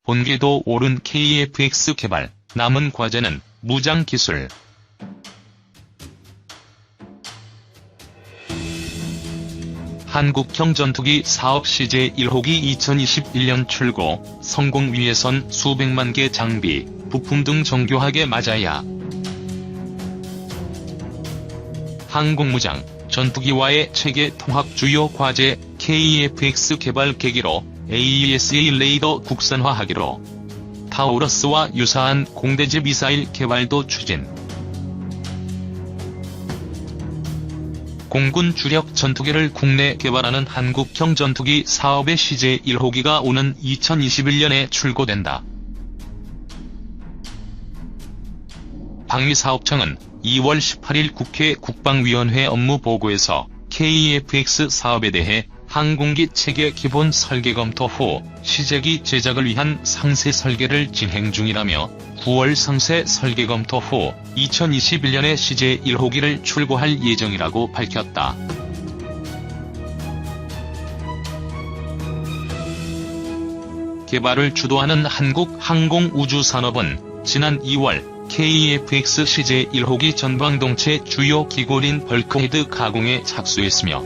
본궤도 오른 KF-X 개발, 남은 과제는 무장기술. 한국형 전투기 사업 CJ-1호기 2021년 출고, 성공 위해선 수백만 개 장비, 부품 등 정교하게 맞아야. 항공무장, 전투기와의 체계 통합 주요 과제, KF-X 개발 계기로 AESA 레이더 국산화하기로. 타우러스와 유사한 공대지 미사일 개발도 추진. 공군 주력 전투기를 국내 개발하는 한국형 전투기 사업의 CJ-1호기가 오는 2021년에 출고된다. 방위사업청은 2월 18일 국회 국방위원회 업무보고에서 KF-X 사업에 대해 항공기 체계 기본 설계 검토 후 시제기 제작을 위한 상세 설계를 진행 중이라며 9월 상세 설계 검토 후 2021년에 CJ-1호기를 출고할 예정이라고 밝혔다. 개발을 주도하는 한국항공우주산업은 지난 2월 KF-X CJ-1호기 전방동체 주요 기골인 벌크헤드 가공에 착수했으며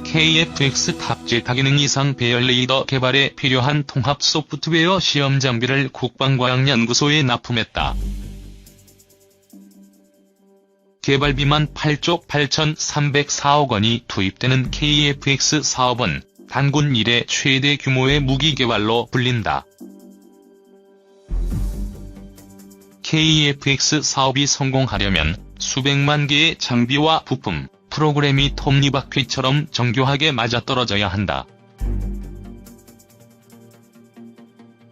KF-X 탑재 다기능 이상 배열 레이더 개발에 필요한 통합 소프트웨어 시험 장비를 국방과학연구소에 납품했다. 개발비만 8조 8,304억 원이 투입되는 KF-X 사업은 단군 이래 최대 규모의 무기 개발로 불린다. KF-X 사업이 성공하려면 수백만 개의 장비와 부품, 프로그램이 톱니바퀴처럼 정교하게 맞아떨어져야 한다.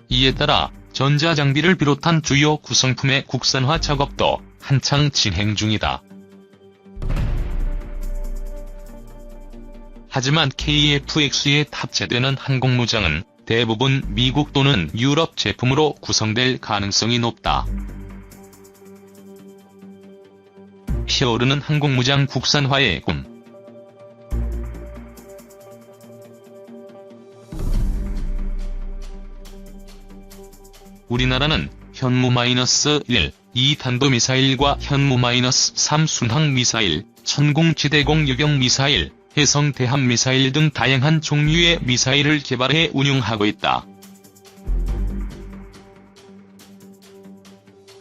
이에 따라 전자장비를 비롯한 주요 구성품의 국산화 작업도 한창 진행 중이다. 하지만 KF-X에 탑재되는 항공무장은 대부분 미국 또는 유럽 제품으로 구성될 가능성이 높다. 피어오르는 항공무장 국산화의 꿈. 우리나라는 현무-1, 2 탄도미사일과 현무-3 순항미사일, 천공지대공 유경미사일, 해성 대함미사일 등 다양한 종류의 미사일을 개발해 운용하고 있다.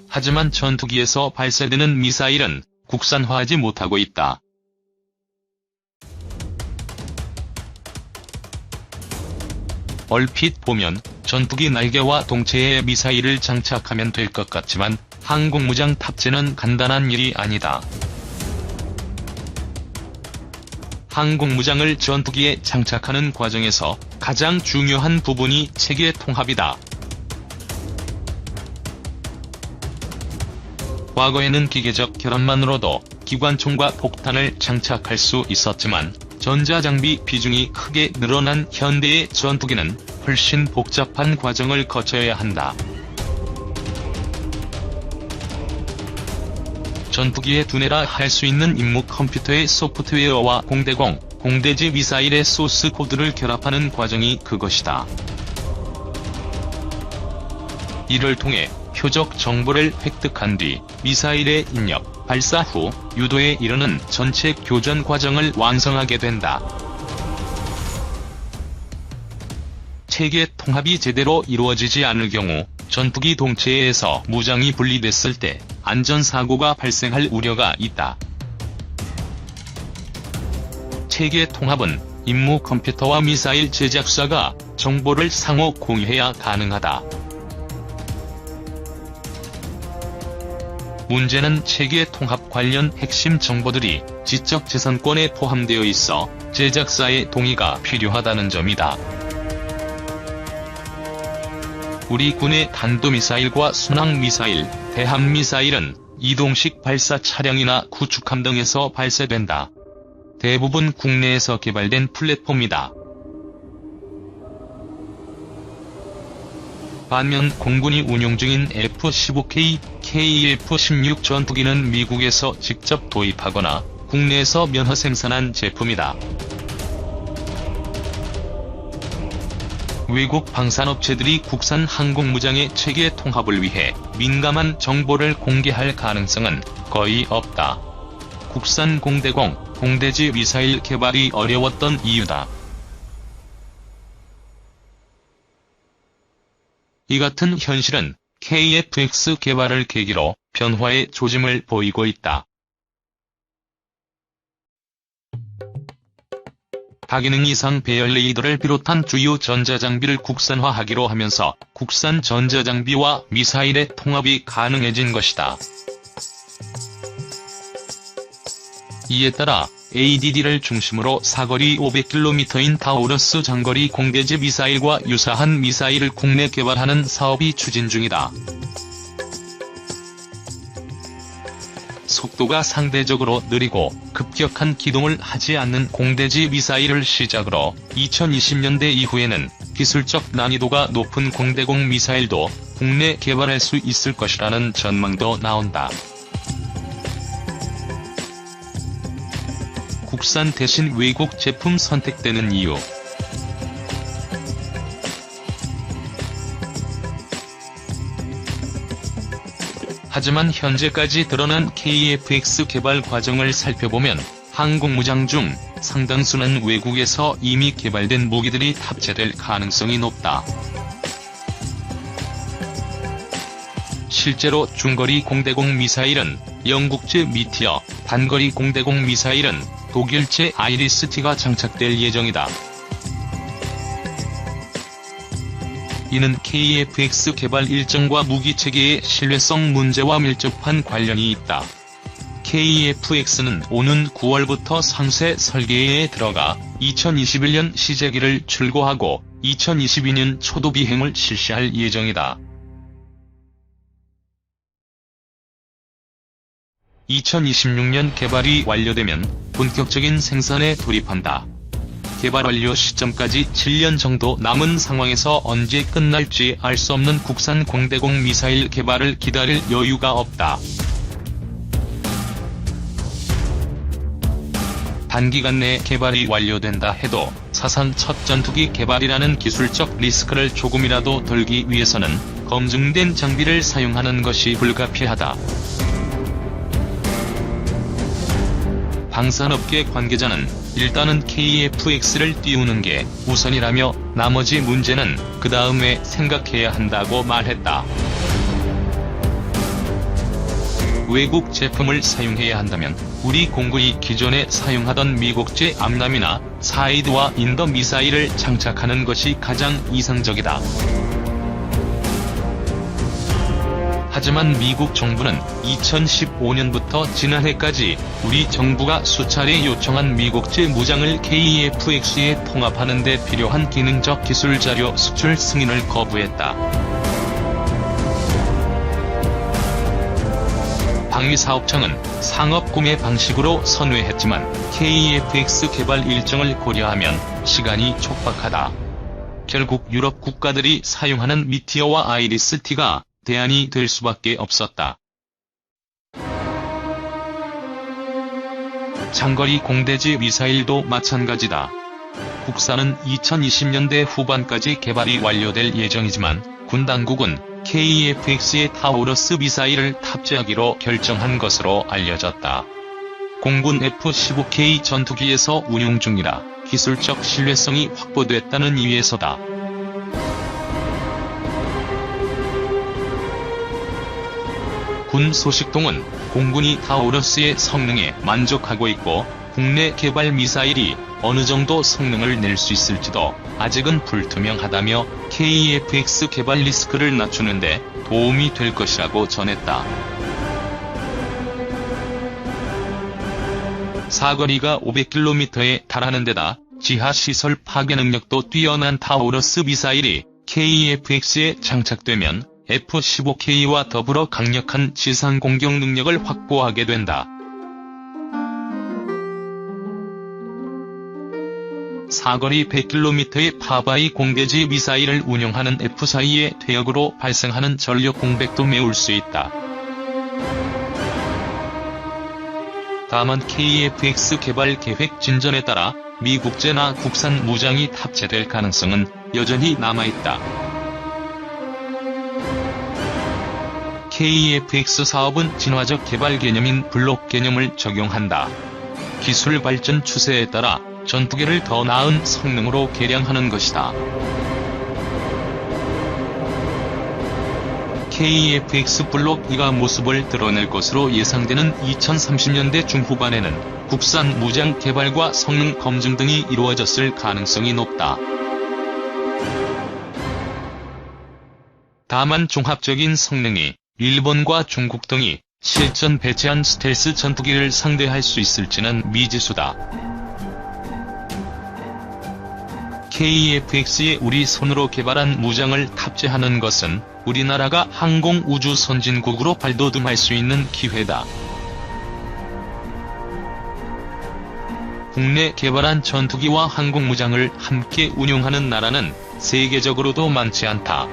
하지만 전투기에서 발사되는 미사일은 국산화하지 못하고 있다. 얼핏 보면 전투기 날개와 동체에 미사일을 장착하면 될 것 같지만 항공무장 탑재는 간단한 일이 아니다. 항공무장을 전투기에 장착하는 과정에서 가장 중요한 부분이 체계 통합이다. 과거에는 기계적 결합만으로도 기관총과 폭탄을 장착할 수 있었지만 전자장비 비중이 크게 늘어난 현대의 전투기는 훨씬 복잡한 과정을 거쳐야 한다. 전투기에 두뇌라 할 수 있는 임무 컴퓨터의 소프트웨어와 공대공, 공대지 미사일의 소스 코드를 결합하는 과정이 그것이다. 이를 통해 표적 정보를 획득한 뒤 미사일의 입력, 발사 후 유도에 이르는 전체 교전 과정을 완성하게 된다. 체계 통합이 제대로 이루어지지 않을 경우 전투기 동체에서 무장이 분리됐을 때 안전사고가 발생할 우려가 있다. 체계 통합은 임무 컴퓨터와 미사일 제작사가 정보를 상호 공유해야 가능하다. 문제는 체계 통합 관련 핵심 정보들이 지적재산권에 포함되어 있어 제작사의 동의가 필요하다는 점이다. 우리 군의 탄도미사일과 순항미사일, 대함미사일은 이동식 발사 차량이나 구축함 등에서 발사된다. 대부분 국내에서 개발된 플랫폼이다. 반면 공군이 운용 중인 F-15K, KF-16 전투기는 미국에서 직접 도입하거나 국내에서 면허 생산한 제품이다. 외국 방산업체들이 국산 항공무장의 체계 통합을 위해 민감한 정보를 공개할 가능성은 거의 없다. 국산 공대공, 공대지 미사일 개발이 어려웠던 이유다. 이 같은 현실은 KF-X 개발을 계기로 변화의 조짐을 보이고 있다. 다기능 이상 배열 레이더를 비롯한 주요 전자장비를 국산화하기로 하면서 국산 전자장비와 미사일의 통합이 가능해진 것이다. 이에 따라 ADD를 중심으로 사거리 500km인 타우러스 장거리 공대지 미사일과 유사한 미사일을 국내 개발하는 사업이 추진 중이다. 속도가 상대적으로 느리고 급격한 기동을 하지 않는 공대지 미사일을 시작으로 2020년대 이후에는 기술적 난이도가 높은 공대공 미사일도 국내 개발할 수 있을 것이라는 전망도 나온다. 국산 대신 외국 제품 선택되는 이유. 하지만 현재까지 드러난 KF-X 개발 과정을 살펴보면 항공무장 중 상당수는 외국에서 이미 개발된 무기들이 탑재될 가능성이 높다. 실제로 중거리 공대공 미사일은 영국제 미티어, 단거리 공대공 미사일은 독일제 아이리스-T가 장착될 예정이다. 이는 KF-X 개발 일정과 무기체계의 신뢰성 문제와 밀접한 관련이 있다. KF-X는 오는 9월부터 상세 설계에 들어가 2021년 시제기를 출고하고 2022년 초도 비행을 실시할 예정이다. 2026년 개발이 완료되면 본격적인 생산에 돌입한다. 개발 완료 시점까지 7년 정도 남은 상황에서 언제 끝날지 알 수 없는 국산 공대공 미사일 개발을 기다릴 여유가 없다. 단기간 내에 개발이 완료된다 해도 사상 첫 전투기 개발이라는 기술적 리스크를 조금이라도 덜기 위해서는 검증된 장비를 사용하는 것이 불가피하다. 방산업계 관계자는 일단은 KF-X를 띄우는 게 우선이라며 나머지 문제는 그 다음에 생각해야 한다고 말했다. 외국 제품을 사용해야 한다면 우리 공군이 기존에 사용하던 미국제 암람이나 사이드와 인더 미사일을 장착하는 것이 가장 이상적이다. 하지만 미국 정부는 2015년부터 지난해까지 우리 정부가 수차례 요청한 미국제 무장을 KF-X에 통합하는 데 필요한 기능적 기술 자료 수출 승인을 거부했다. 방위사업청은 상업 구매 방식으로 선회했지만 KF-X 개발 일정을 고려하면 시간이 촉박하다. 결국 유럽 국가들이 사용하는 미티어와 아이리스-T가 대안이 될 수밖에 없었다. 장거리 공대지 미사일도 마찬가지다. 국산은 2020년대 후반까지 개발이 완료될 예정이지만 군 당국은 KF-X의 타우러스 미사일을 탑재하기로 결정한 것으로 알려졌다. 공군 F-15K 전투기에서 운용 중이라 기술적 신뢰성이 확보됐다는 이유에서다. 군 소식통은 공군이 타우러스의 성능에 만족하고 있고 국내 개발 미사일이 어느 정도 성능을 낼 수 있을지도 아직은 불투명하다며 KF-X 개발 리스크를 낮추는 데 도움이 될 것이라고 전했다. 사거리가 500km에 달하는 데다 지하시설 파괴 능력도 뛰어난 타우러스 미사일이 KF-X에 장착되면 F-15K와 더불어 강력한 지상 공격 능력을 확보하게 된다. 사거리 100km의 파바이 공대지 미사일을 운용하는 F-4E의 퇴역으로 발생하는 전력 공백도 메울 수 있다. 다만 KF-X 개발 계획 진전에 따라 미국제나 국산 무장이 탑재될 가능성은 여전히 남아있다. KEFX 사업은 진화적 개발 개념인 블록 개념을 적용한다. 기술 발전 추세에 따라 전투기를 더 나은 성능으로 개량하는 것이다. KEFX 블록 2가 모습을 드러낼 것으로 예상되는 2030년대 중후반에는 국산 무장 개발과 성능 검증 등이 이루어졌을 가능성이 높다. 다만 종합적인 성능이 일본과 중국 등이 실전 배치한 스텔스 전투기를 상대할 수 있을지는 미지수다. KEFX에 우리 손으로 개발한 무장을 탑재하는 것은 우리나라가 항공 우주 선진국으로 발돋움할 수 있는 기회다. 국내 개발한 전투기와 항공무장을 함께 운용하는 나라는 세계적으로도 많지 않다.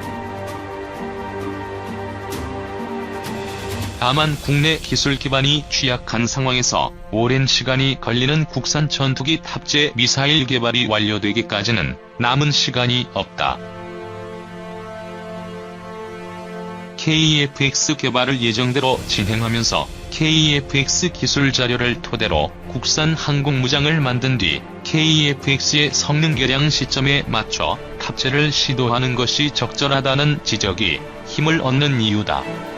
다만 국내 기술 기반이 취약한 상황에서 오랜 시간이 걸리는 국산 전투기 탑재 미사일 개발이 완료되기까지는 남은 시간이 없다. KEFX 개발을 예정대로 진행하면서 KEFX 기술 자료를 토대로 국산 항공무장을 만든 뒤 KEFX의 성능 개량 시점에 맞춰 탑재를 시도하는 것이 적절하다는 지적이 힘을 얻는 이유다.